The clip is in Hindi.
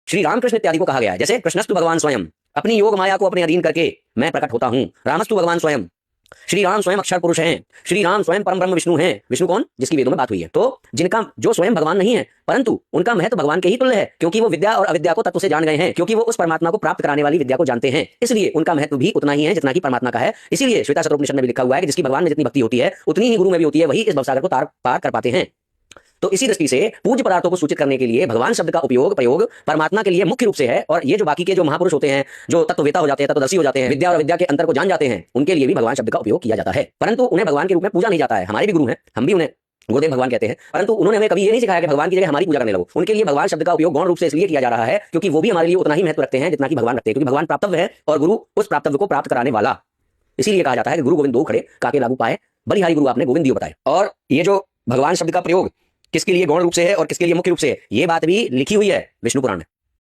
श्री रामकृष्ण इत्यादि को कहा गया है। जैसे कृष्णस्तु भगवान स्वयं, अपनी योग माया को अपने अधीन करके मैं प्रकट होता हूं। रामस्तु भगवान स्वयं, श्री राम स्वयं अक्षर पुरुष हैं। श्री राम स्वयं परम ब्रह्म विष्णु हैं। विष्णु कौन? जिसकी वेदों में बात हुई है। तो जिनका जो स्वयं भगवान नहीं है परंतु उनका महत्व भगवान के ही तुल्य है, क्योंकि वो विद्या और अविद्या को तत्व से जान गए हैं, क्योंकि वो उस परमात्मा को प्राप्त कराने वाली विद्या को जानते हैं, इसलिए उनका महत्व भी उतना ही है जितना कि परमात्मा का है। इसीलिए श्वेता शतरोपनिषद में भी लिखा हुआ है कि जिसकी भगवान में जितनी भक्ति होती है उतनी ही गुरु में भी होती है, वही इस भवसागर को पार कर पाते हैं। तो इसी दृष्टि से पूज्य पदार्थों को सूचित करने के लिए भगवान शब्द का प्रयोग परमात्मा के लिए मुख्य रूप से है। और ये जो बाकी के जो महापुरुष होते हैं, जो तत्ववेता हो जाते हैं, तत्वदर्शी हो जाते हैं, विद्या और विद्या के अंतर को जान जाते हैं, उनके लिए भी भगवान शब्द का उपयोग किया जाता है, परंतु उन्हें भगवान के रूप में पूजा नहीं जाता है। हमारे भी गुरु हैं, हम भी उन्हें गुरुदेव भगवान कहते हैं, परंतु उन्होंने हमें कभी ये नहीं सिखाया कि भगवान की जगह हमारी पूजा करने लगो। उनके लिए भगवान शब्द का उपयोग गौण रूप से इसलिए किया जा रहा है क्योंकि वो भी हमारे लिए उतना ही महत्व रखते हैं जितना कि भगवान रखते हैं, क्योंकि भगवान प्राप्तव्य है और गुरु उस प्राप्तव्य को प्राप्त कराने वाला। इसीलिए कहा जाता है कि गुरु गोविंद दो खड़े काके लागू पाए, बलिहारी गुरु आपने गोविंद दियो बताए। और ये जो भगवान शब्द का प्रयोग किसके लिए गौण रूप से है और किसके लिए मुख्य रूप से है, ये बात भी लिखी हुई है विष्णु पुराण में।